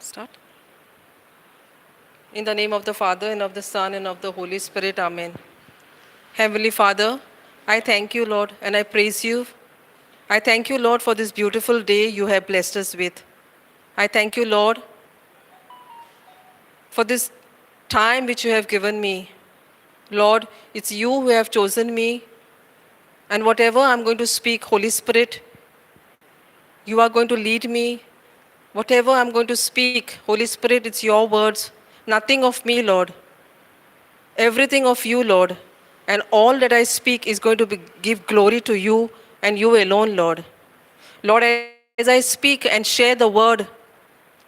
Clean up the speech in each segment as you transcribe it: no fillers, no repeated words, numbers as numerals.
Start. In the name of the Father, and of the Son, and of the Holy Spirit. Amen. Heavenly Father, I thank you, Lord, and I praise you. I thank you, Lord, for this beautiful day you have blessed us with. I thank you, Lord, for this time which you have given me. Lord, it's you who have chosen me, and whatever I'm going to speak, Holy Spirit, you are going to lead me. Whatever I'm going to speak, Holy Spirit, it's your words. Nothing of me, Lord. Everything of you, Lord. And all that I speak is going to give glory to you and you alone, Lord. Lord, as I speak and share the word,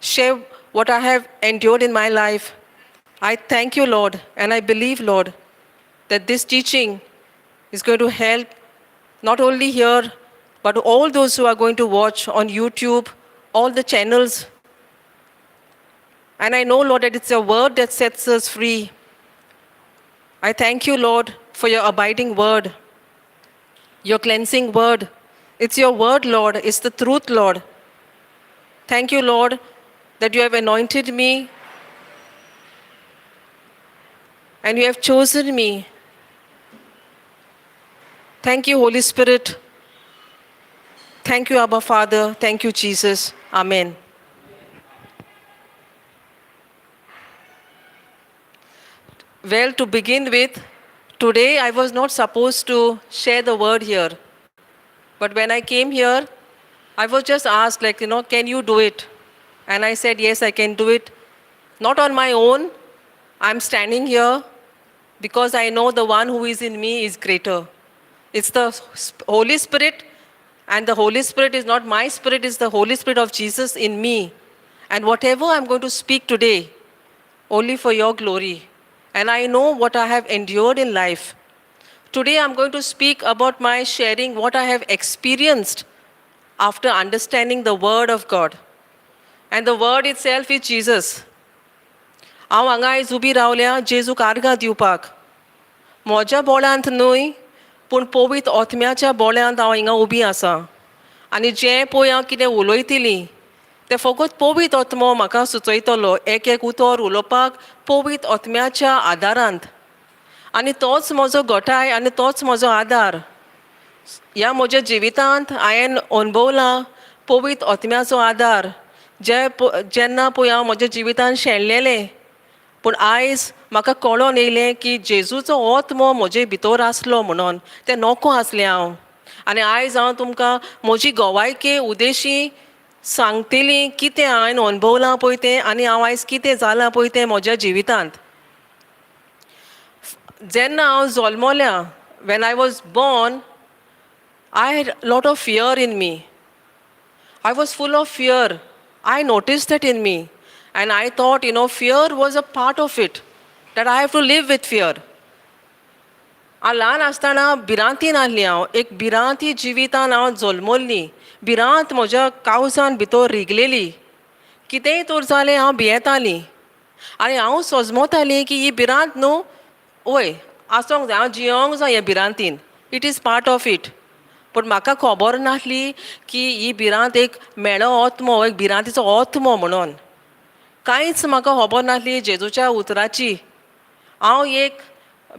share what I have endured in my life, I thank you, Lord, and I believe, Lord, that this teaching is going to help not only here, but all those who are going to watch on YouTube, all the channels. And I know, Lord, that it's your word that sets us free. I thank you, Lord, for your abiding word, your cleansing word. It's your word, Lord. It's the truth, Lord. Thank you, Lord, that you have anointed me and you have chosen me. Thank you, Holy Spirit. Thank you, Abba Father. Thank you, Jesus. Amen. Well, to begin with, today I was not supposed to share the word here. But when I came here, I was just asked, like, can you do it? And I said, yes, I can do it. Not on my own. I'm standing here because I know the one who is in me is greater. It's the Holy Spirit, and the Holy Spirit is not my spirit, it's the Holy Spirit of Jesus in me. And whatever I'm going to speak today, only for your glory. And I know what I have endured in life. Today I'm going to speak about my sharing what I have experienced after understanding the Word of God. And the Word itself is Jesus. हांव हांगा आयज उबी रावल्या जेजूक आर्गां दिवपाक. म्हज्या बोळ्यांत न्हय, पूण पवित्र आत्म्याच्या बोळ्यांत हांव हिंगा उबी आसां. आनी जें पळय हांव कितें उलयतलीं तें फकत पवित्र आत्मो म्हाका सुचयतलो एक उतर उलोवपाक पवित्र आत्म्याच्या आदारांत. आनी तोच म्हजो घटाय आनी तोच म्हजो आदार. ह्या म्हज्या जिवितांत हांवें अणभवलां पवित्र आत्म्याचो आदार. जेन्ना पळय हांव म्हज्या जिवितांत शेणलेलें, पूण आयज म्हाका कळोन येयलें की जेजूचो आत्मो म्हजे भितर आसलो म्हणून तें नोको आसलें हांव. आनी आयज हांव तुमकां म्हजी गोवायके उदेशी सांगतलीं कितें हांवें अणभवलां पळय तें आनी हांव आयज कितें जालां पळय तें म्हज्या जिवितांत. जेन्ना हांव जल्मलें, when I was born, I had a lot of fear in me. I was full of fear. I noticed that in me. And I thought, fear was a part of it, that I have to live with fear. हांव ल्हान आसतना भिरांतीन आहलीं हांव. एक भिरांती जिवितान हांव जल्मल्लीं. भिरांत म्हज्या काळजान भितर रिगलेली. कितेंय तर जालें हांव भियेतालीं. आनी हांव सोजमोतालीं की ही भिरांत न्हू, वय आसूंक जाय, हांव जियोंक जाय हे भिरांतीन. It is part of it. पूण म्हाका खबर नासली की ही भिरांत एक मेळो आत्मो, एक भिरांतीचो आत्मो म्हणून. कांयच म्हाका खबर नासली जेजूच्या उतराची. हांव एक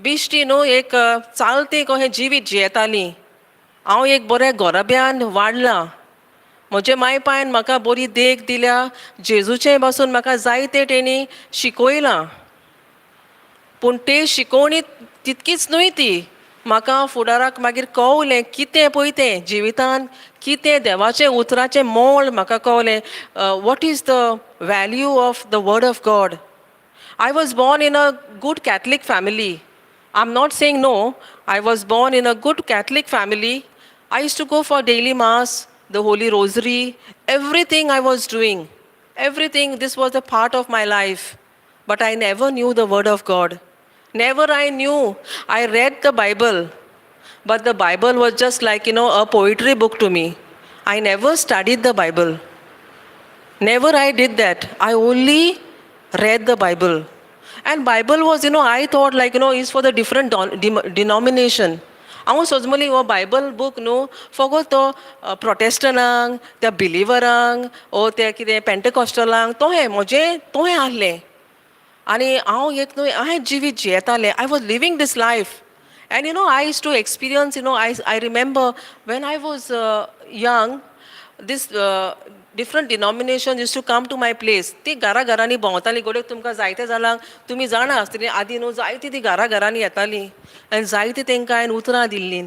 बिश्टी न्हू, एक चालतें कशें जिवीत जियेतालीं. हांव एक बरें गोरब्यान वाडलां. म्हजे मायपायन म्हाका बरी देख दिल्या. जेजूचें पासून म्हाका जायते तेणी शिकयलां. पूण ते शिकोवणी तितकीच न्हय ती. म्हाका फुडाराक मागीर कळलें कितें पळय तें जिवितान, कितें देवाचें उतराचें मोल म्हाका कळलें. What is the value of the word of God. I was born in a good Catholic family. I'm not saying no. I was born in a good Catholic family. I used to go for daily mass, the Holy Rosary, everything I was doing. Everything, this was a part of my life. But I never knew the Word of God. Never I knew. I read the Bible. But the Bible was just like, a poetry book to me. I never studied the Bible. Never I did that. I only read the Bible. And Bible was, I thought like, is for the different denomination. हांव सोजमली हो Bible book न्हू फकत तो प्रोटेस्टंटांक त्या बिलिवरांक ओ ते कितें पेंटकॉस्टलांक तोहें आहलें आनी हांव एक न्हू हांवें जिवीत जियेतालें I was living this life and you know I use to experience you know I remember when I was young this different denominations used to come to my place. ती घरांनी भोंवताली गोडेक तुमकां जायते जालांक तुमी जाणा आसतलीं आदीं न्हू जायतीं ती घरांनी येतालीं आनी जायतीं तांकां हांवें उतरां दिल्लीं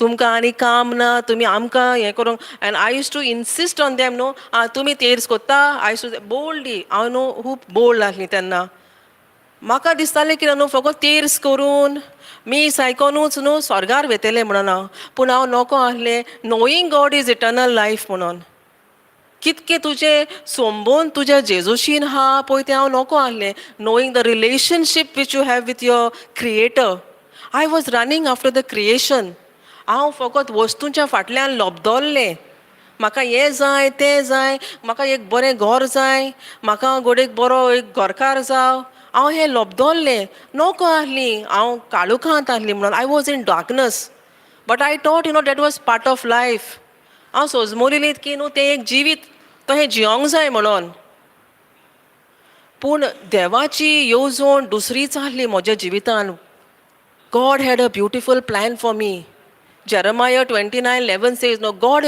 तुमकां आनी काम ना तुमी आमकां हें करूंक and I use to insist on them न्हू तुमी तेर्स कोत्ता आय यूज टू बोल्डली हांव न्हू खूब बोल्ड आहलीं तेन्ना म्हाका दिसतालें कितें न्हू फकत तेर्स करून मीस आयकोनूच न्हू स्वर्गार वेतेलें म्हणून हांव पूण हांव नोको आहलें knowing God is eternal life म्हणून कितकें तुजें सोंबोन तुज्या जेजूशीन आहा पळय तें हांव नोको आहलें knowing the relationship which you have with your creator I was running after the creation हांव फकत वस्तूंच्या फाटल्यान लोबदोल्लें म्हाका हें जाय तें जाय म्हाका एक बरें घर जाय म्हाका गोडेक बरो एक घरकार जावं हांव हें लोबदोल्लें नोको आहलीं हांव काळुखांत आहलीं म्हणून I was in darkness but I thought you know that was part of life हांव सोजमोलिलीं की न्हू तें एक जिवीत तो हें जियोंक जाय म्हणून पूण देवाची येवजण दुसरीच आहली म्हज्या जिवितान God had a beautiful plan for me Jeremiah 29:11 says, no, God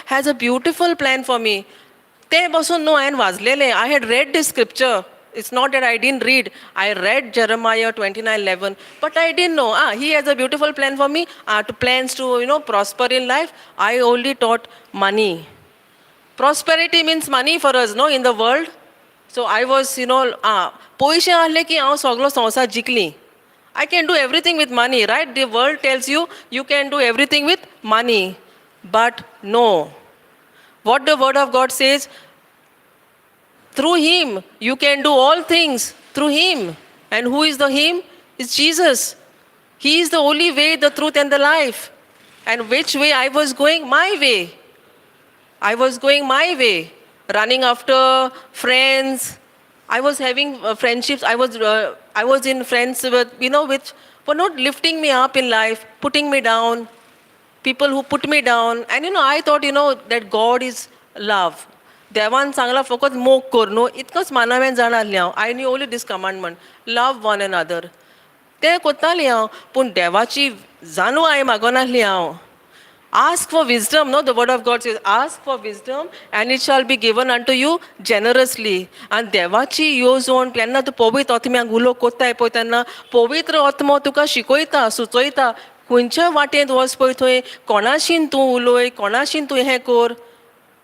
has a beautiful plan for me. ते बसून न्हू हांवें वाचलेलें I had read this scripture. It's not that I didn't read. I read Jeremiah 29:11, but I didn't know. He has a beautiful plan for me. To plans to prosper in life. I only taught money. Prosperity means money for us, no, in the world. So I was, पयशे आहले की हांव सगळो संवसार जिखली. I can do everything with money, right? The world tells you you can do everything with money. But no. What the word of God says, through him you can do all things. Through him. And who is the him? It's Jesus. He is the only way, the truth and the life. And which way I was going? My way. I was going my way. Running after friends. I was having friendships. I was in friends with, which were not lifting me up in life, putting me down. People who put me down. And I thought, that God is love. देवान सांगला फकत मोग कर न्हू इतकंच मानावें जाण आहलें हांव आय new only this commandment love one another तें कोत्तालें हांव पूण देवाची जाणू हांवें मागोन आहली हांव Ask for wisdom, no? The word of God says, ask for wisdom and it shall be given unto you generously. And देवाची येवजण तेन्ना तूं पवित्र आत्म्याक उलो कोत्ताय पळय तेन्ना पवित्र आत्मो तुका शिकयता सुचयता खंयच्या वाटेंत वच पळय थंय कोणाशीन तूं उलय कोणाशीन तूं हें कर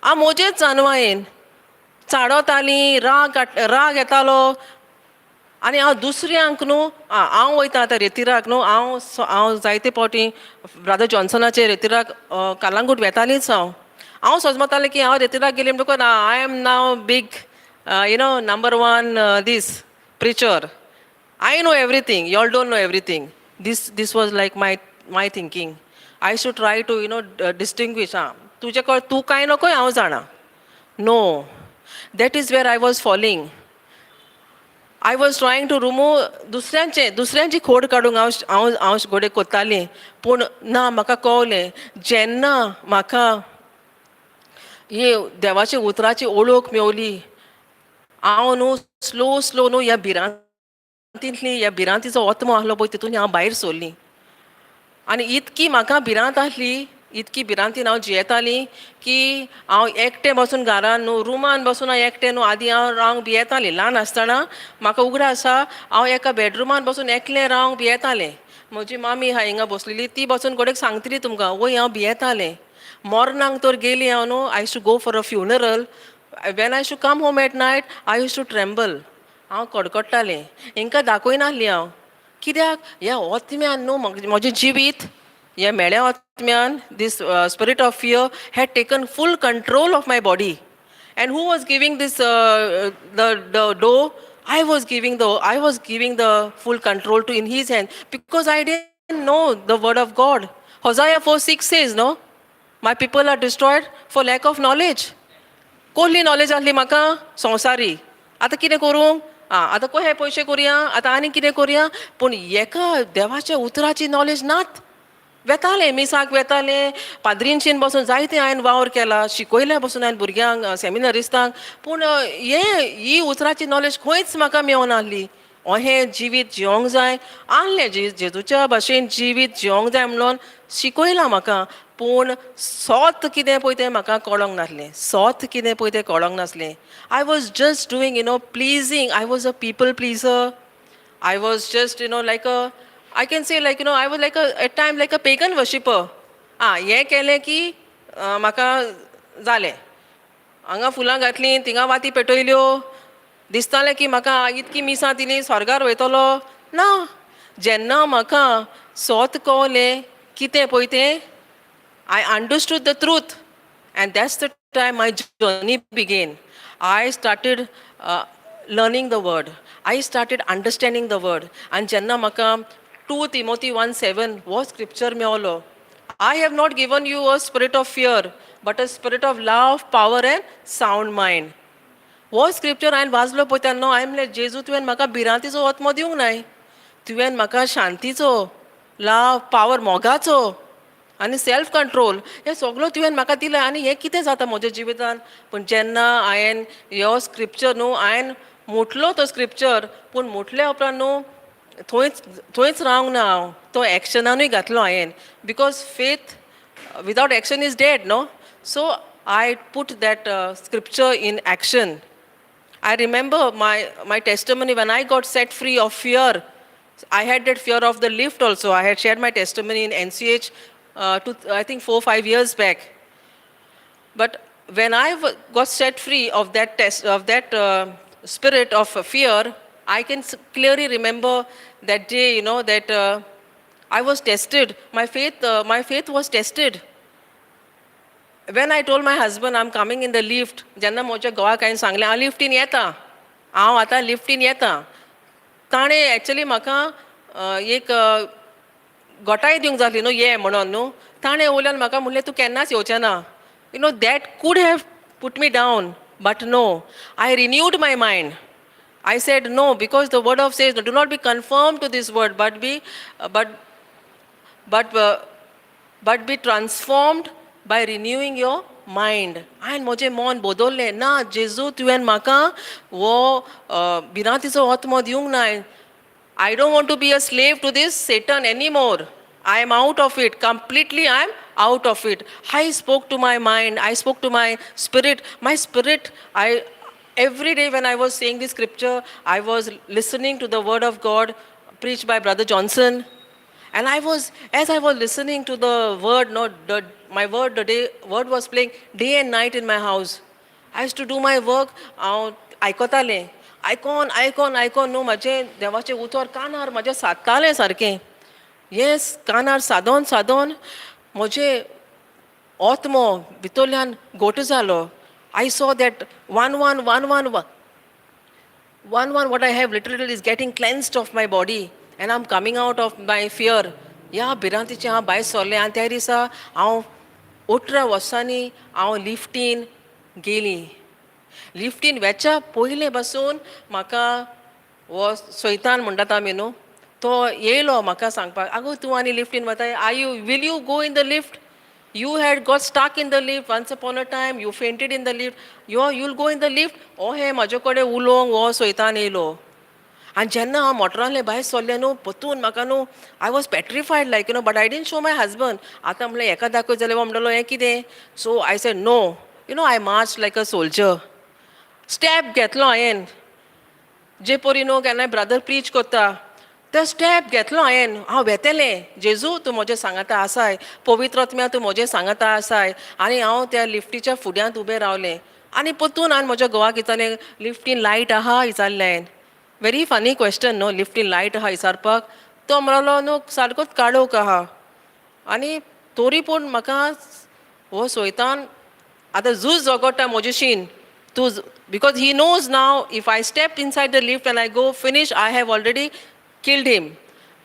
म्हजेच जानवायेन चाडोतालीं राग येतालो आनी हांव दुसऱ्यांक न्हू हांव वयतां आतां रेतिराक न्हू हांव जायते फावटी ब्रादर जॉन्सनाचे रेतिराक कालांगूट वेतालींच हांव सोजमतालें की हांव रेतिराक गेलें म्हणटकूच आय am now big number one this preacher I know everything you all don't know everything this was like my thinking I should try to distinguish तुजे कडेन तूं कांय नकोय हांव जाणा no that is where I was falling I was trying to remove दुसऱ्यांची खोड काडूंक हांव घोडे कोत्तालें पूण ना म्हाका कळलें जेन्ना म्हाका ही देवाच्या उतराची ओळख मेवली हांव न्हू स्लो न्हू ह्या भिरांतीचो आत्मो आहलो पळय तितून हांव भायर सरलीं आनी इतकी म्हाका भिरांत आहली इतकी भिरांतीन हांव जियेतालीं की हांव एकटें बसून घरान न्हू रुमान बसून हांव एकटें न्हू आदीं हांव रावंक भियेतालें ल्हान आसतना म्हाका उगडां आसा हांव एका बेडरुमान बसून एकलें रावंक भियेतालें म्हजी मामी आहा हिंगा बसलेली ती बसून कोणेक सांगतली तुमकां वय हांव भियेतालें मॉर्नाक तर गेली हांव न्हू I use to go for a funeral when I use to come home at night I use to tremble हांव कडकडटालें हिंकां दाखयनासलीं हांव कित्याक ह्या ओतम्यान न्हू म्हजें जिवीत ह्या मेळ्या ओतम्यान this spirit of fear had taken full control of my body and who was giving this the dough I was giving the full control to in his hand because I didn't know the word of God. Hosea 4:6 says, no, my people are destroyed for lack of knowledge. Kohli knowledge आहली म्हाका संवसारी आतां कितें करूं आतां कशे पयशे करुया आतां आनी कितें करुया पूण हेका देवाच्या उतराची नॉलेज नात वेतालें मिसाक वेतालें पाद्रीनशीन बसून जायतें हांवें वावर केला शिकयल्या बसून हांवें भुरग्यांक सेमिनरिस्टांक पूण ही उतराची नॉलेज खंयच म्हाका मेळूंक नासली अहें जिवीत जिवंक जाय आहलें जेजूच्या भाशेन जिवीत जिवंक जाय म्हणून शिकयलां म्हाका पूण सोत कितें पळय तें म्हाका कळोंक नासलें सोत कितें पळय तें कळोंक नासलें I was just doing pleasing I was a people pleaser I was just, like I can say like, I was like at time like a pagan worshipper. हें केलें की म्हाका जालें हांगा फुलां घातलीं थिंगा वाती पेटयल्यो दिसतालें की म्हाका इतकी मिसां दिलीं स्वर्गार वयतलो ना जेन्ना म्हाका सोत कळलें कितें पळय तें I understood the truth, and that's the time my journey began. I started learning the word. I started understanding the word. And जेन्ना म्हाका 2 Timothy 1:7 हो scripture मेळ्ळो. I have not given you a spirit of fear, but a spirit of love, power and sound mind. हो scripture हांवें वाचलो पळय तेन्ना हांवें म्हणलें जेजू तुवें म्हाका भिरांतीचो आत्मो दिवंक नाय तुवें म्हाका शांतीचो लाव पावर मोगाचो आनी सेल्फ कंट्रोल हें सगळो तुवें म्हाका दिलें आनी हें कितें जाता म्हज्या जिवितान पूण जेन्ना हांवें हो स्क्रिप्चर हांवें मुटलो तो स्क्रिप्चर पूण मुटल्या उपरांत थंयच रावंक ना हांव तो एक्शनानूय घातलो हांवें because faith without action is dead no so I put that scripture in action I remember my testimony when I got set free of fear. I had that fear of the lift also. I had shared my testimony in NCH, I think 4-5 years back. But when I got set free of that spirit of fear, I can clearly remember that day. That I was tested. My faith was tested. When I told my husband I'm coming in the lift, जेन्ना म्हज्या घोवाक हांवें सांगलें हांव लिफ्टीन येतां हांव आतां लिफ्टीन येतां ताणें एक्चुली म्हाका एक घोटाय दिवंक जाली न्हू ये म्हणोन न्हू ताणें वयल्यान म्हाका म्हणलें तूं केन्नाच येवचें ना that could have put me down but no I renewed my mind I said no because the word of says do not be conformed to this word but be transformed by renewing your mind. हांवें म्हजें मन बदल्लें ना जेजू तुवें म्हाका वो भिरांतीचो आत्मो दिवंक नाय I don't want to be a slave to this Satan anymore. I am out of it. Completely I am out of it. I spoke to my mind. I spoke to my spirit. My spirit, every day when I was saying this scripture, I was listening to the word of God preached by Brother Johnson. And as I was listening to the word, the word was playing day and night in my house. I used to do my work. आयकोतालें आयकोन न्हू म्हाजें देवाचें उतर कानार म्हाज्या सादतालें सारकें yes कानार सादोन म्हजें आत्मो भितरल्यान घोट जालो I saw that one what I have literally is getting cleansed of my body and I'm coming out of my fear. ह्या भिरांतीचें हांव भायर सरलें आनी त्या दिसा हांव 18 वर्सांनी हांव लिफ्टीन गेलीं लिफ्टीन वेच्या पयलें पासून म्हाका हो सैतान म्हणटात आमी न्हू तो येयलो म्हाका सांगपाक आगो तूं आनी लिफ्टीन वता will you go in the lift? You had got stuck in the lift once upon a time. You fainted in the lift. You'll go in the lift. हे म्हाजे कडेन उलोवंक हो सैतान येयलो आनी जेन्ना हांव मोटरांतलें भायर सरलें न्हू पतून म्हाका न्हू I was petrified like but I didn't show my husband. आतां म्हणलें हेका दाखय जाल्यार हो म्हणटलो हें कितें So I said no. I marched like a soldier. Step घेतलो हांवें जे परी न्हू केन्नाय ब्रदर प्रीच करता तो स्टेप घेतलो हांव वेतेलें जेजू तूं म्हजें सांगाता आसाय पवित्र आत्म्या तूं म्हजें सांगाता आसाय आनी हांव त्या लिफ्टीच्या फुड्यांत उबें रावलें आनी पतून हांवें म्हज्या घोवाक विचारलें लिफ्टीन लायट आहा विचारलें हांवें वेरी फनी क्वेश्चन न्हू लिफ्टीन लायट आहा विचारपाक तो म्हणलो न्हू सारकोच काळोख आहा आनी तोरी पूण म्हाका हो सैतान आतां झूज झगडटा म्हजेशीन तूं because he knows now if I stepped inside the lift and I go finish I have already killed him.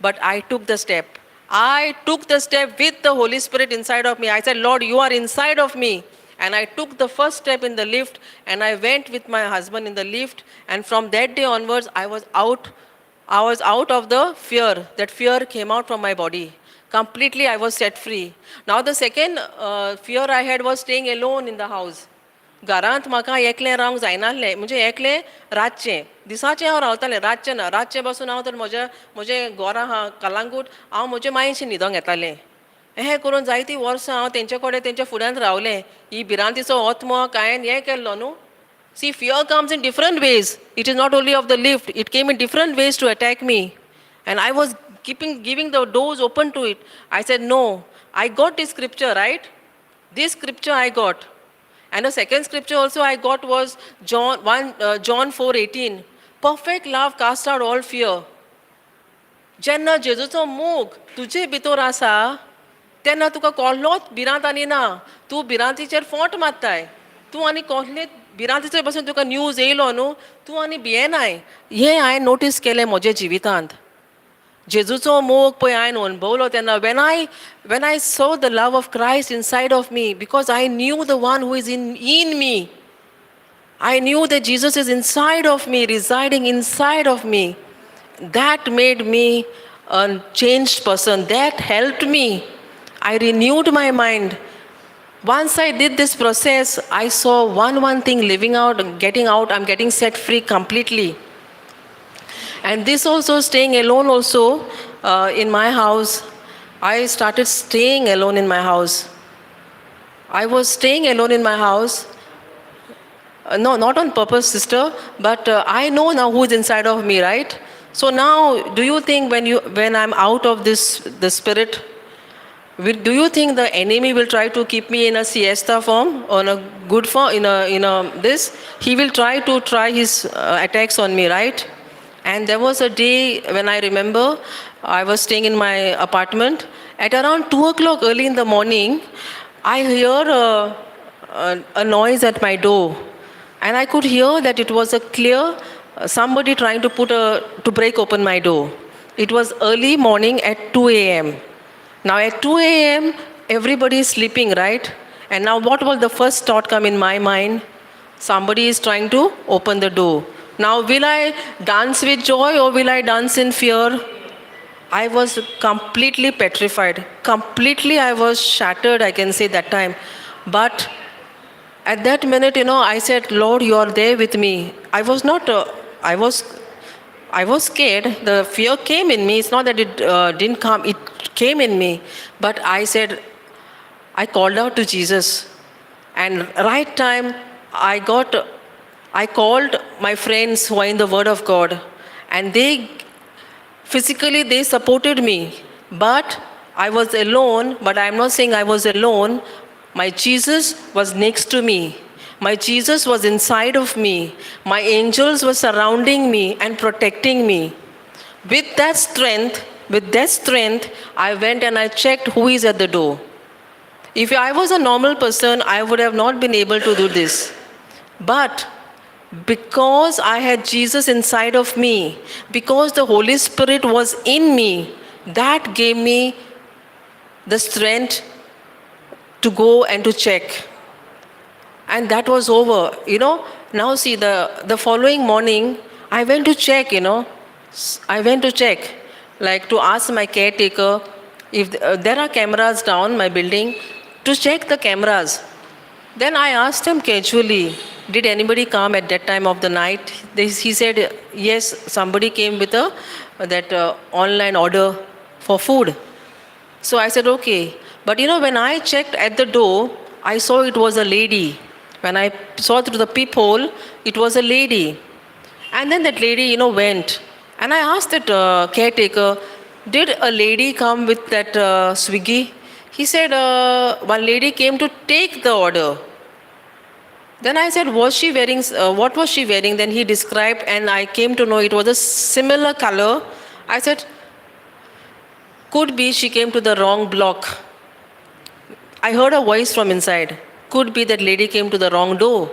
But I took the step. I took the step with the Holy Spirit inside of me. I said, Lord, you are inside of me. And I took the first step in the lift and I went with my husband in the lift. And from that day onwards, I was out of the fear. That fear came out from my body. Completely, I was set free. Now, the second fear I had was staying alone in the house. घरांत म्हाका एकलें रावंक जायनासलें म्हणजे एकलें रातचें दिसाचें हांव रावतालें रातचें ना रातचें बसून हांव तर म्हजें घोर आहा कलांगूट हांव म्हजे मायेशी न्हिदोंक येतालें हें करून जायतीं वर्सां हांव तेंचे कडेन तेंच्या फुड्यांत रावलें ही भिरांतीचो ओतमो हांवें हें केल्लो न्हू See, fear comes in different ways. It is not only of the lift, it came in different ways to attack me. And I was giving the doors open to it. I said, no, I got this scripture, right? This scripture I got. And the second scripture also I got was John 4:18. Perfect love casts out all fear. जेन्ना जेजूचो मोग तुजे भितर आसा तेन्ना तुका कोल्लोच भिरांत आनी ना तूं भिरांतीचेर फोंट मारताय तूं आनी कसले भिरांतीचेर बसून तुका न्यूज येयलो न्हू तूं आनी भियेनाय हें हांवें नोटीस केलें म्हज्या जिवितांत जेजूचो मोग पळय हांवें अणभवलो तेन्ना when I saw the love of Christ inside of me because I knew the one who is in me. I knew that Jesus is inside of me, residing inside of me. That made me a changed person. That helped me. I renewed my mind. Once I did this process, I saw one thing living out, getting out, I'm getting set free completely. And this also, staying alone also in my house, I started staying alone in my house. I was staying alone in my house. No, not on purpose, sister, but I know now who is inside of me, right? So now, do you think when I'm out of the spirit, do you think the enemy will try to keep me in a siesta form, on a good form, in a this? He will try his attacks on me, right? And there was a day when I remember I was staying in my apartment. At around 2 o'clock early in the morning, I hear a noise at my door. And I could hear that it was a clear somebody trying to break open my door. It was early morning at 2 a.m. Now at 2 a.m., everybody is sleeping, right? And now what was the first thought come in my mind? Somebody is trying to open the door. Now will I dance with joy or will I dance in fear? I was completely petrified. Completely I was shattered, I can say that time. But at that minute, I said, Lord, you are there with me. I was not, I was scared. The fear came in me. It's not that it didn't come. It came in me. But I said, I called out to Jesus. And right time, I called my friends who are in the Word of God. And physically, they supported me. But I was alone. But I'm not saying I was alone. My Jesus was next to me. My Jesus was inside of me. My angels were surrounding me and protecting me. With that strength, I went and I checked who is at the door. If I was a normal person, I would have not been able to do this. But because I had Jesus inside of me, because the Holy Spirit was in me, that gave me the strength to go and to check. And that was over. Now see, the following morning, I went to check, I went to check, like to ask my caretaker if there are cameras down my building, to check the cameras. Then I asked him casually, did anybody come at that time of the night? He said, yes, somebody came with that online order for food. So I said, okay. But when I checked at the door, I saw it was a lady. When I saw through the peephole, it was a lady. And then that lady, went. And I asked that caretaker, did a lady come with that Swiggy? He said, one lady came to take the order. Then I said, what was she wearing? Then he described, and I came to know it was a similar color. I said, could be she came to the wrong block. I heard a voice from inside. Could be that lady came to the wrong door.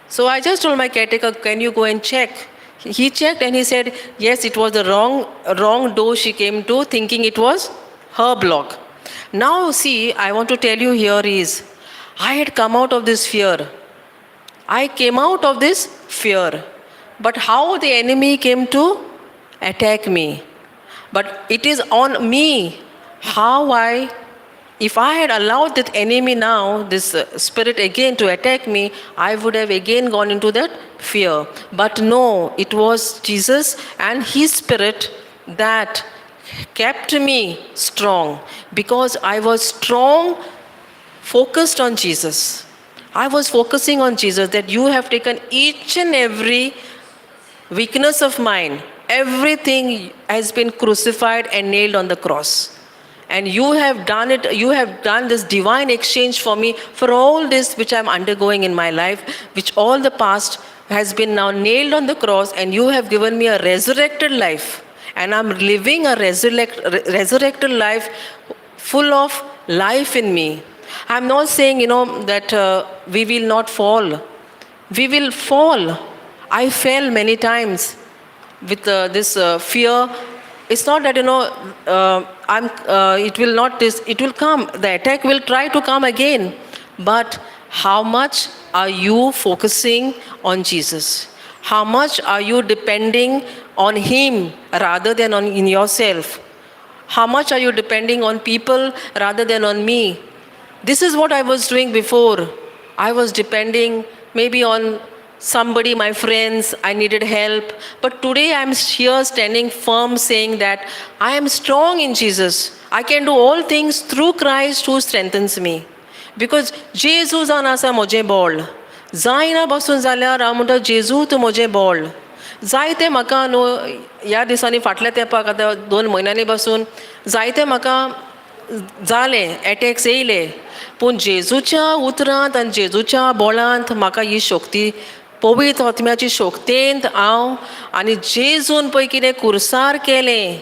So I just told my caretaker, can you go and check? He checked and he said, yes, it was the wrong door she came to, thinking it was her block. Now see, I want to tell you here is, I had come out of this fear. I came out of this fear. But how the enemy came to attack me. But it is on me. If I had allowed that enemy now, this spirit again to attack me, I would have again gone into that fear. But no, it was Jesus and his spirit that kept me strong, because I was strong, focused on Jesus. I was focusing on Jesus, that you have taken each and every weakness of mine. Everything has been crucified and nailed on the cross. And you have done it, you have done this divine exchange for me for all this which I'm undergoing in my life, which all the past has been now nailed on the cross, and you have given me a resurrected life. And I'm living a resurrected life full of life in me. I'm not saying, that we will not fall. We will fall. I fell many times with this fear. It's not that, it will not, it will come. The attack will try to come again. But how much are you focusing on Jesus? How much are you depending on him rather than in yourself? How much are you depending on people rather than on me? This is what I was doing before. I was depending maybe on somebody, my friends, I needed help. But today I'm here standing firm, saying that I am strong in Jesus. I can do all things through Christ who strengthens me. Because Jesus जावन आसा म्हजें बळ. जायना बसून जाल्यार हांव म्हणटा जेजू तूं म्हजें बळ. जायते म्हाका न्हू ह्या दिसांनी फाटल्या तेंपाक आतां 2 म्हयन्यांनी बसून जायते म्हाका जाले, एटॅक्स येयले. पूण जेजूच्या उतरांत आनी जेजूच्या बोळांत म्हाका ही शक्ती, पवित्र आत्म्याची शक्तींत हांव आनी जेजून पळय कितें कुरसार केलें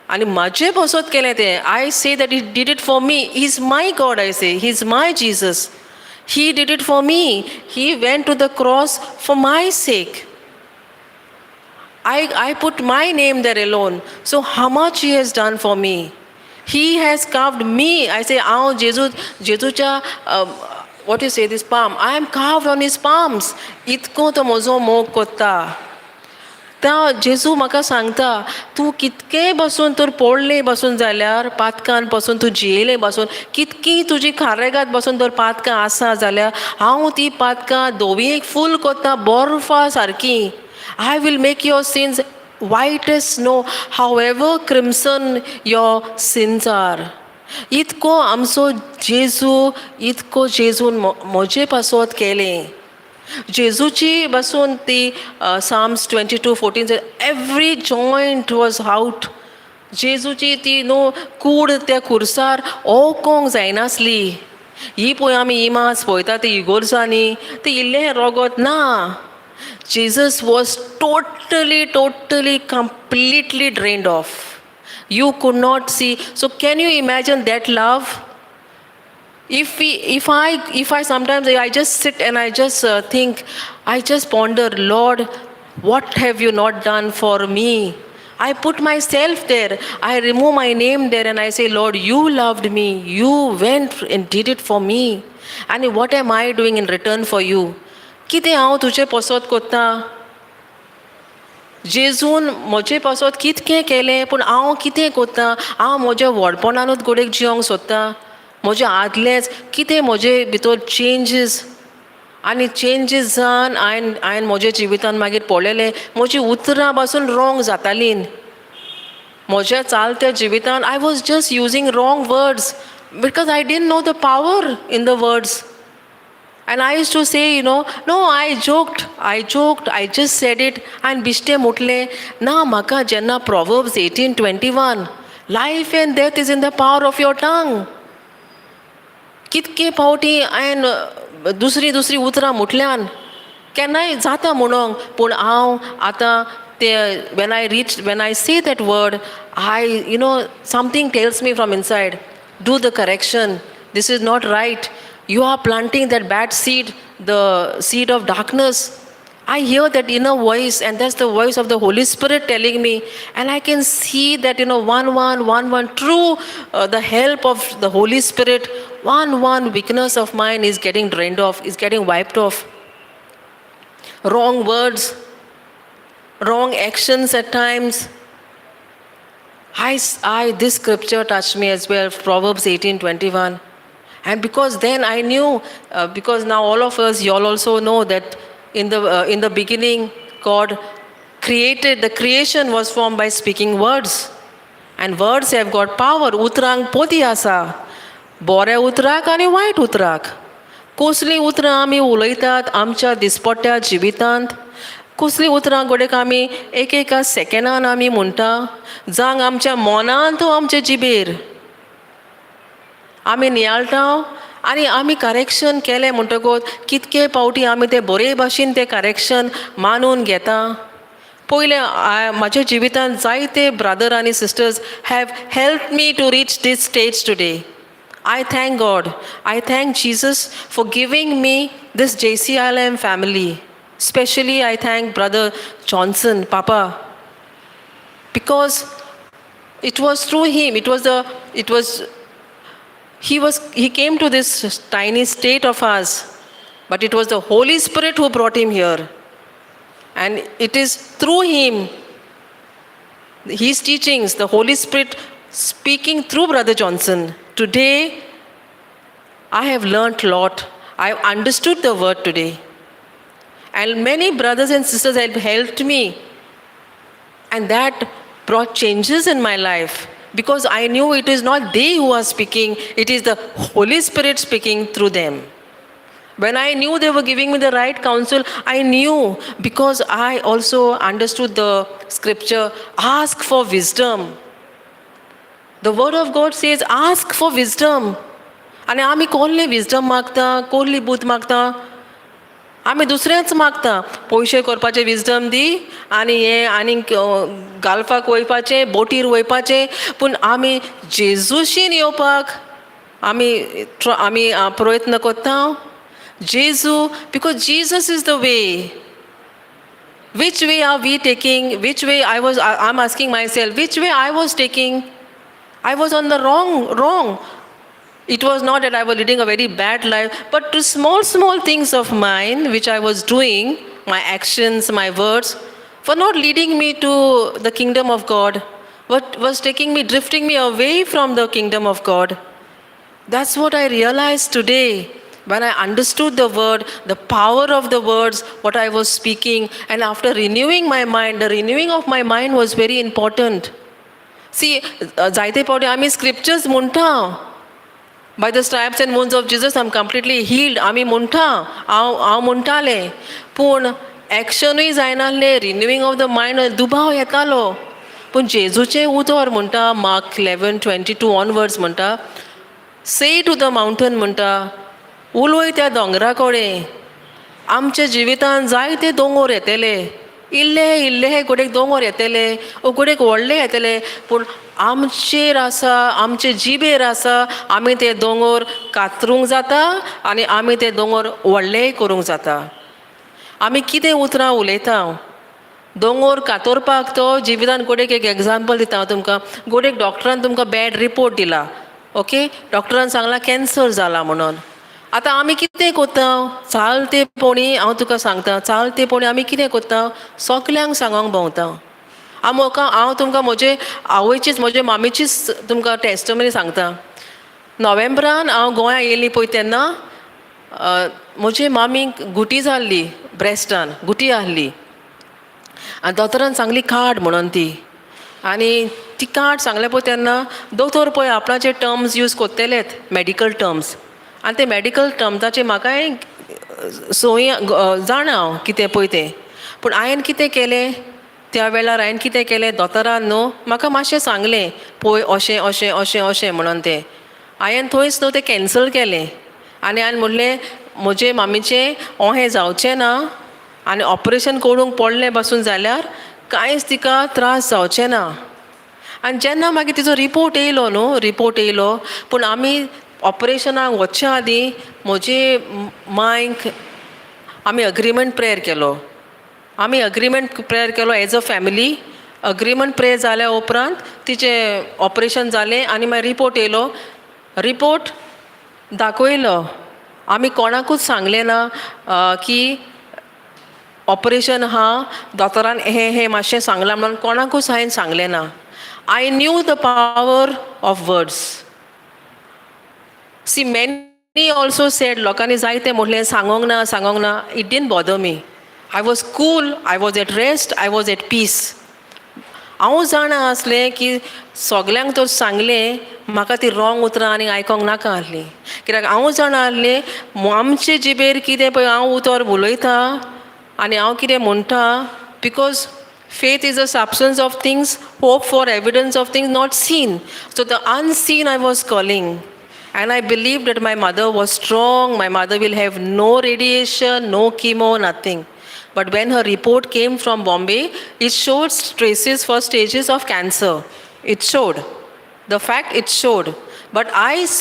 आनी म्हाजें बसत केलें तें. I say that he did it for me. He is my God. I say he is my Jesus. He did it for me. He went to the cross for my sake. I put my name there alone. So how much he has done for me. He has carved me. I say, Jesucha, what you say, this palm. I am carved on his palms. Itko to mozo मोग कोत्ता. ता जेजू म्हाका सांगता, तूं कितकेय बसून तर पडलें बसून जाल्यार पातकान बसून तूं जियेलें बसून, कितकी तुजी खारेगात बसून तर पातकां आसा जाल्यार हांव ती पातकां धोवयेक फूल कोत्ता बर्फा सारकी. I will make your sins white as snow, however crimson your sins are. इतको आमचो जेजू, इतको जेजून म्हजे पासत केलें. जेजूची बसून ती Psalms 22:14 every joint was out. जेजूची ती न्हू कूड त्या खुर्सार ओकोंक जायनासली. ही पळय आमी इमास पळयता ती इगोर्जांनी ती इल्लें रोगत ना. Jesus was totally, completely drained off. You could not see. So can you imagine that love? If I sometimes I just sit and I just think, I just ponder, Lord, what have you not done for me? I put myself there. I remove my name there and I say, Lord, you loved me. You went and did it for me. And what am I doing in return for you? कितें हांव तुजें पसत कोत्ता. जेजून म्हजें पसत कितकें केलें, पूण हांव कितें कोत्ता. हांव म्हज्या व्हडपणानूच गोडेक जिवंक सोदता. म्हजें आदलेंच कितें म्हजे भितर चेंजीस आनी चेंजीस जावन हांवें म्हज्या जिवितान मागीर पळयलें म्हजीं उतरां पासून रॉंग जातालीं. म्हज्या चालत्या जिवितान I was just using wrong words because I didn't know the power in the words. And I used to say, no, I joked, I just said it, and bishte mutle, na maka janna Proverbs 18:21, life and death is in the power of your tongue. Kitke pauti and dusri utra mutल्यान केन्नाय जाता म्हणोंक, पूण हांव आतां ते when I say that word, something tells me from inside, do the correction, this is not right. You are planting that bad seed, the seed of darkness. I hear that inner voice, and that's the voice of the Holy Spirit telling me. And I can see that, 1 through the help of the Holy Spirit, one weakness of mine is getting drained off, is getting wiped off. Wrong words, wrong actions at times. This scripture touched me as well, Proverbs 18:21. And because then I knew, because now all of us, you all also know that in the beginning, God created, the creation was formed by speaking words. And words have got power. Utrang poti asa. Bore utrak आणि वायट उतराक. कसलीं उतरां आमी उलयतात आमच्या दिसपट्ट्या जिवितांत, कसलीं उतरां गोडेक आमी एका सेकंडान आमी म्हणटा, जांग आमच्या मोनांत आमचे जिबेर आमी नियाळटा आनी आमी करेक्शन केलें म्हणटकूच कितके पावटी आमी तें बरे भाशेन तें करेक्शन मानून घेता. पयलें म्हाज्या जिवितांत जायते ब्रदर आनी sisters have help me to reach this stage today. I thank God. I thank Jesus for giving me this JCILM family. Especially I thank Brother Johnson, Papa, because it was through him. He came to this tiny state of us, but it was the Holy Spirit who brought him here. And it is through him, his teachings, the Holy Spirit speaking through Brother Johnson. Today, I have learnt a lot. I have understood the word today. And many brothers and sisters have helped me. And that brought changes in my life. Because I knew it is not they who are speaking, it is the Holy Spirit speaking through them. When I knew they were giving me the right counsel, I knew, because I also understood the scripture, ask for wisdom. The word of God says, ask for wisdom. आनी आमी Kolli wisdom मागता, Kolli booth मागता, आमी दुसरेंच मागता. पयशे करपाचें wisdom दी, आनी हें आनी घालपाक वयपाचें, बोटीर वयपाचें. पूण आमी जेजूशीन येवपाक आमी प्रयत्न करता. जेजू, because Jesus is the way. Which way are we taking? Which way I'm asking myself, which way I was taking? I was on the wrong. It was not that I was leading a very bad life, but to small things of mine which I was doing, my actions, my words, were not leading me to the kingdom of God, but was drifting me away from the kingdom of God. That's what I realized today when I understood the word, the power of the words, what I was speaking. And after renewing my mind, the renewing of my mind was very important. See, जायते पावटी आमी scriptures म्हणटा. By the stripes and wounds of Jesus, I'm completely healed. आमी म्हणटा, हांव म्हणटालें. पूण एक्शनूय जायनासलें, renewing of the mind दुबाव येतालो. पूण जेजूचें उतर म्हणटा, मार्क 11:22 ऑनवर्ड्स म्हणटा, से टू द माउंटन म्हणटा, उलय त्या दोंगरा कडेन. आमच्या जिवितांत जायते दोंगर येतले, इल्ले गोडेक दोंगर येतले, गोडेक व्हडले येतले, पूण आमचेर आसा, आमचे जिबेर आसा, आमी ते दोंगर कातरूंक जाता आनी आमी ते दोंगर व्हडलेय करूंक जाता. आमी कितें उतरां उलयता, दोंगर कातोरपाक तो जिवितांत गोडेक एक एग्जाम्पल दिता हांव तुमकां. गोडेक डॉक्टरान तुमकां बॅड रिपोर्ट दिला, ओके, डॉक्टरान सांगलां कॅन्सर जाला म्हणून. आतां आमी कितें कोत्ता, चालतेपणी हांव तुका सांगता, चालतेपणी आमी कितें कोत्ता, सगल्यांक सांगोंक भोंवता. हांव तुमकां म्हजे आवयचीच, म्हजे मामीचीच तुमकां टेस्टमनी सांगता. नोव्हेंबरान हांव गोंयां येयल्ली पळय तेन्ना म्हजे मामीक गुटी जाल्ली, ब्रेस्टान गुटी आहली. आनी दोतोरान सांगली काड म्हणून ती. आनी ती काड सांगले पळय तेन्ना दोतोर पळय आपणाचे टर्म्स यूज कोत्तेलेत, मेडिकल टर्म्स. आनी ते मेडिकल टर्म्साचे म्हाकाय जाणा हांव कितें पळय तें. पूण हांवें कितें केलें त्या वेळार, हांवें कितें केलें, दोतोरान न्हू म्हाका मातशें सांगलें पळय अशें म्हणून तें. हांवें थंयच न्हू तें कॅन्सल केलें. आनी हांवें म्हणलें म्हजे मामीचें हें जावचें ना, आनी ऑपरेशन करूंक पडलें पासून जाल्यार कांयच तिका त्रास जावचे ना. आनी जेन्ना मागीर तिचो रिपोर्ट येयलो पूण आमी ऑपरेशनाक वचच्या आदीं म्हजे मांयक आमी अग्रिमेंट प्रेयर केलो. As a family agreement prayer जाल्या उपरांत तिचें ऑपरेशन जालें. आनी मागीर रिपोर्ट येयलो, रिपोर्ट दाखयलो. आमी कोणाकूच सांगलें ना की ऑपरेशन आहा, दोतोरान हें मातशें सांगलां म्हणून कोणाकूच हांवें सांगलें ना. I knew the power of words. See, many also said, लोकांनी जायते म्हटलें सांगोंक ना. It didn't bother me. I was cool, I was at rest, I was at peace. हांव जाणा आसलें की सगल्यांक तर सांगलें म्हाका ती रॉंग उतरां आनी आयकोंक नाका आहलीं. कित्याक हांव जाणा आहलें आमचे जिबेर कितें पळय हांव उतर उलयता आनी हांव कितें म्हणटा, because faith is a substance of things, hope for evidence of things not seen. So the unseen I was calling. And I believed that my mother was strong, my mother will have no radiation, no chemo, nothing. But when her report came from Bombay, it showed traces for stages of cancer. It showed. The fact it showed. But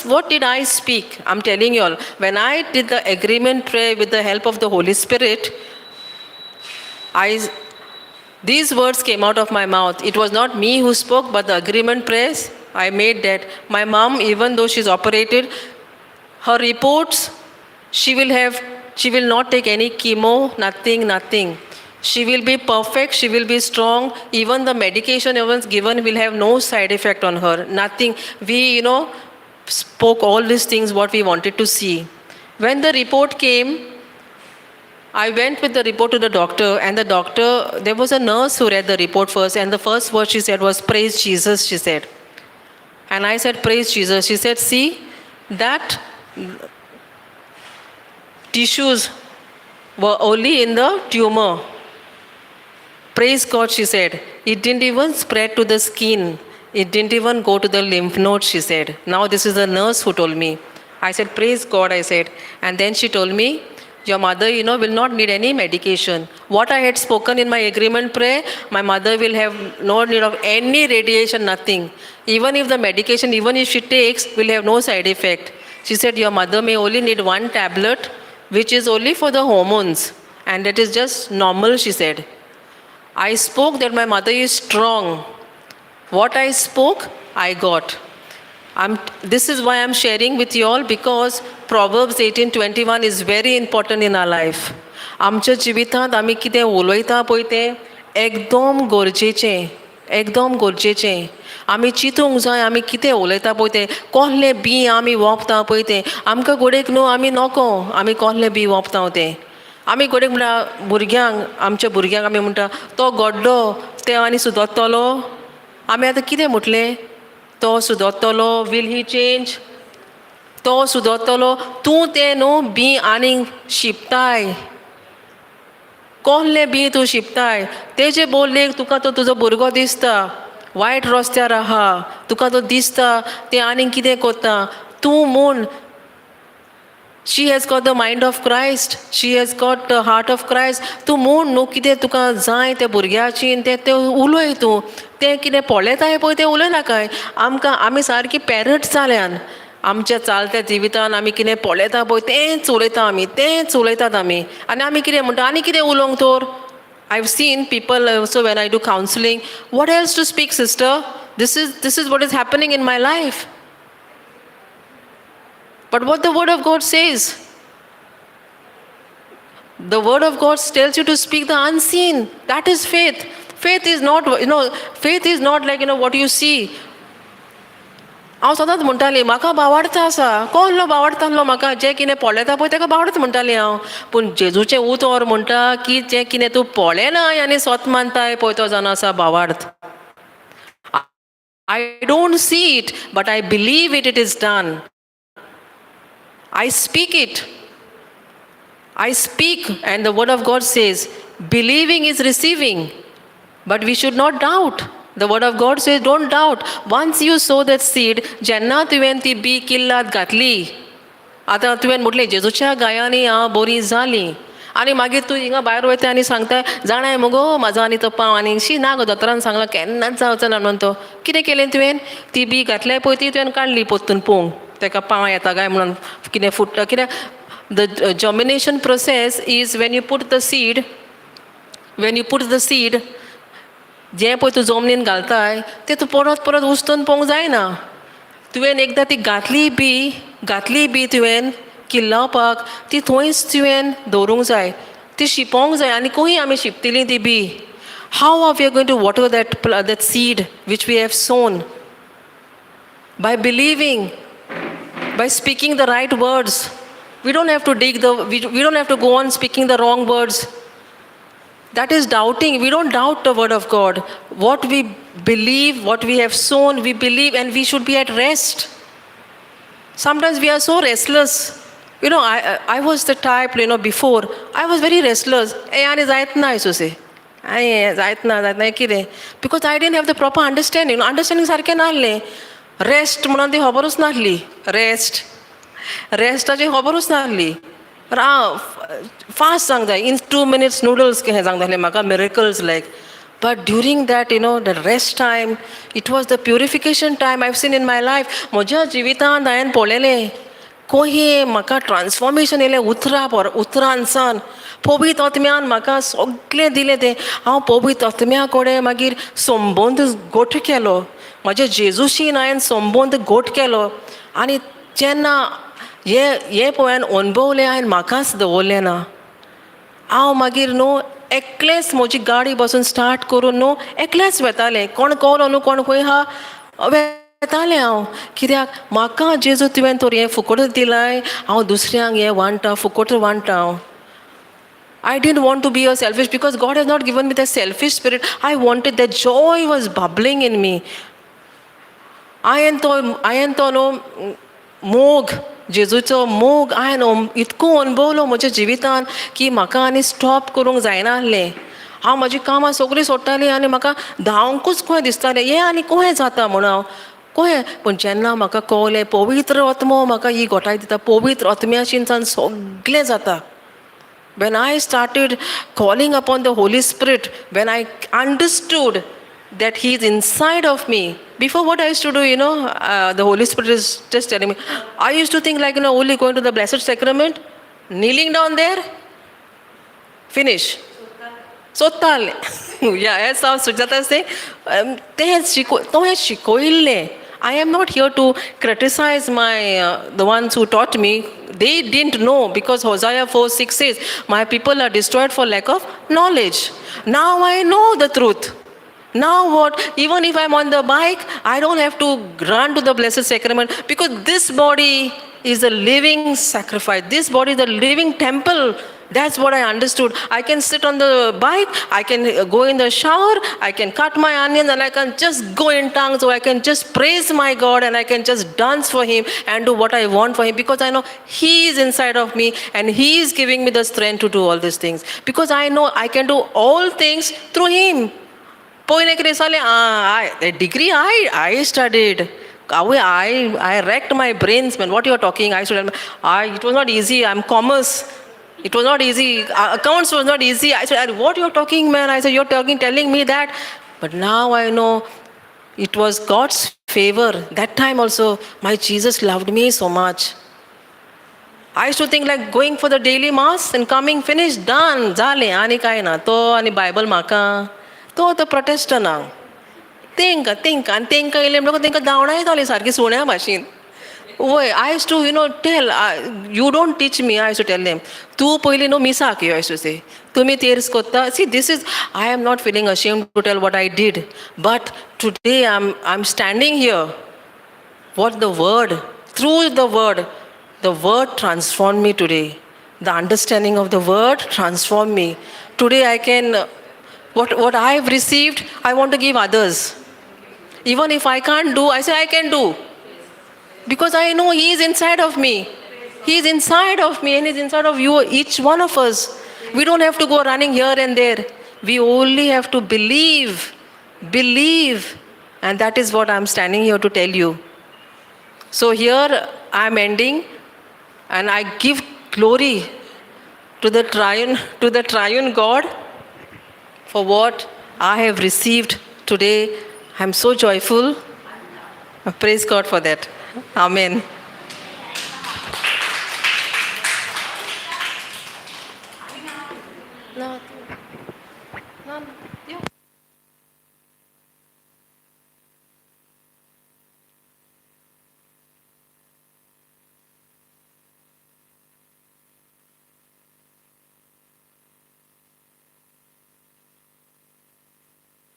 what did I speak? I'm telling you all, when I did the agreement prayer with the help of the Holy Spirit, these words came out of my mouth. It was not me who spoke, but the agreement prayers, I made that. My mom, even though she's operated, her reports, she will not take any chemo, nothing. She will be perfect, she will be strong. Even the medication everyone's given will have no side effect on her, nothing. We, spoke all these things what we wanted to see. When the report came, I went with the report to the doctor, and there was a nurse who read the report first, and the first word she said was, "Praise Jesus," she said. And I said, "Praise Jesus." She said, "See, that tissues were only in the tumor. Praise God," she said. "It didn't even spread to the skin. It didn't even go to the lymph nodes," she said. Now this is the nurse who told me. I said, "Praise God," I said. And then she told me, "Your mother, will not need any medication. What I had spoken in my agreement prayer, my mother will have no need of any radiation, nothing. Even if the medication, even if she takes, will have no side effect." She said, "Your mother may only need one tablet, which is only for the hormones. And that is just normal," she said. I spoke that my mother is strong. What I spoke, I got. This is why I'm sharing with you all, because Proverbs 18:21 is very important in our life. आमच्या जिवितांत आमी कितें उलयता पळय तें एकदम गरजेचें. आमी चिंतूंक जाय आमी कितें उलयता पळय तें, कसलें बी आमी वोपता पळय तें. आमकां घोडेक न्हू आमी नोको आमी कसलें बी वोपता तें. आमी घोडेक म्हणटा आमच्या भुरग्यांक आमी म्हणटा तो गड्डो ते आनी सुदरतलो. आमी आतां कितें म्हटलें, तो सुदरतलो, वील ही चेंज, तो सुदरतलो. तूं तें न्हू बी आनीक शिंपताय, कसलें बी तूं शिंपताय. तेजे बोललेक तुका तो तुजो भुरगो दिसता वायट रस्त्यार आहा, तुका तो दिसता तें आनीक कितें कोत्ता. तूं म्हूण she has got the mind of Christ, she has got the heart of Christ. तूं म्हूण न्हू कितें तुका जाय त्या भुरग्याची तें उलय. तूं तें कितें पळयताय पळय तें उलयनाकाय. आमी सारकी पेरंट्स जाल्यान आमच्या चालत्या जिवितान आमी कितें पळयता पळय तेंच उलयतात आमी. आनी आमी कितें म्हणटा आनी कितें उलोवंक तर. I've seen people also when I do counseling, what else to speak, sister? This is what is happening in my life. But what the word of God says, the word of God tells you to speak the unseen. That is faith. Faith is not, like, what you see. हांव सदांच म्हणटाली म्हाका भावार्थ आसा, कसलो भावार्थ आसलो म्हाका, जें कितें पळयता पळय ताका भावार्थ म्हणटाली हांव. पूण जेजूचें उतर म्हणटा की जें कितें तूं पळयनाय आनी स्वत मानताय पळय तो जावन आसा भावार्थ. I don't see it, but I believe it is done. I speak it. I speak, and the word of God says, believing is receiving. But we should not doubt. The word of God says, don't doubt. Once you sow that seed, जेन्ना तुवें ती B किल्लात घातली, आतां तुवें म्हटलें जेजूच्या गायांनी हांव बरी जालीं, आनी मागीर तूं हिंगा भायर वयता आनी सांगता जाणाय मुगो म्हाजो आनी तो पांव आनी शी ना गो दोतोरान सांगला केन्नाच जावचो ना म्हणून. तो कितें केलें तुवें, ती बी घातल्या पळय ती तुवें काडली पोत्तून पोवंक ताका पांव येता काय म्हणून कितें फुट्टा. कित्याक the germination process is when you put the seed, जें पळय तूं जमनीन घालताय तें तूं परत उस्तून पळोवंक जायना. तुवें एकदां ती घातली बी तुवें किल्लावपाक, ती थंयच तुवें दवरूंक जाय, ती शिंपोवंक जाय. आनी खंय आमी शिंपतलीं ती B. How are we going to water that seed which we have sown? By believing, by speaking the right words. We don't have to we don't have to go on speaking the wrong words. That is doubting. We don't doubt the word of God. What we believe, what we have sown, we believe, and we should be at rest. Sometimes we are so restless. I was the type, before, I was very restless. Because I didn't have the proper understanding. Understanding sarke nahle. Rest म्हणून खबरूच नासली. रेस्टाची खबरूच नासली. Fast सांग जाय. In 2 minutes noodles सांग जाले म्हाका miracles like. But during that, the rest time, it was the purification time I've seen in my life. म्हज्या जिवितांत हांवें पळयलें. कोहे म्हाका ट्रान्सफॉर्मेशन येयलें उतरांसान. पवित्र आत्म्यान म्हाका सगळें दिलें तें. हांव पवित्र आत्म्या कडेन मागीर संबंद घट केलो. म्हज्या जेजूशीन हांवें संबंद घट केलो. आनी जेन्ना हे पळय अनुभवलें हांवें म्हाकाच दवरलें ना. हांव मागीर एकलेंच म्हजी गाडी बसून स्टार्ट करून एकलेंच वेतालें. कोण कळलो कोण खंय आहा वेतालें हांव. कित्याक म्हाका जेजू तुवें तर हें फुकट दिलाय. हांव दुसऱ्यांक हें वांटा फुकट वांटा हांव. I didn't want to be a selfish because God has not given me that selfish spirit. I wanted that joy was bubbling in me. हांवें तो मोग जेजूचो मोग हांवें इतको अनुभवलो म्हज्या जिवितांत की म्हाका आनी स्टॉप करूंक जायना आसलें. हांव म्हजीं कामां सगळीं सोडटालें आनी म्हाका धांवंकूच खंय दिसतालें हें आनी खंय जाता म्हणून हांव खंय. पूण जेन्ना म्हाका कळलें पवित्र आत्मो म्हाका ही घोटाय दिता. पवित्र आत्म्याच्यान सगळें जाता. When I started calling upon the Holy Spirit, when I understood that He is inside of me. Before what I used to do, the Holy Spirit is just telling me. I used to think like, only going to the Blessed Sacrament, kneeling down there, finish. Sotal. Yeah, as Sujata say, I am not here to criticize the ones who taught me. They didn't know because Hosea 4:6 says, my people are destroyed for lack of knowledge. Now I know the truth. Now what? Even if I'm on the bike, I don't have to run to the Blessed Sacrament because this body is a living sacrifice. This body is a living temple. That's what I understood. I can sit on the bike, I can go in the shower, I can cut my onions and I can just go in tongues, or I can just praise my God and I can just dance for Him and do what I want for Him because I know He is inside of me and He is giving me the strength to do all these things. Because I know I can do all things through Him. The degree I studied. I wrecked my brains, man. What you are talking? It was not easy. I'm commerce. It was not easy. Accounts was not easy. I said, what you're talking, man? I said, you're telling me that. But now I know it was God's favor. That time also, my Jesus loved me so much. I used to think like going for the daily mass and coming, finished, done, zale, ani kai na. To ani Bible maka. To the Protestant na. Think, and think, down I thought sarki sunya machine. I used to, tell, you don't teach me, I used to tell them. Tu poili no misa ki, I used to say. Tumi tears kotta. See, I am not feeling ashamed to tell what I did. But today I'm standing here. What the word, through the word transformed me today. The understanding of the word transformed me. Today I can, what I have received, I want to give others. Even if I can't do, I say I can do. Because I know He is inside of me. He is inside of me and He is inside of you, each one of us. We don't have to go running here and there. We only have to believe. And that is what I'm standing here to tell you. So here I'm ending and I give glory to the triune God for what I have received today. I'm so joyful. Praise God for that. Amen.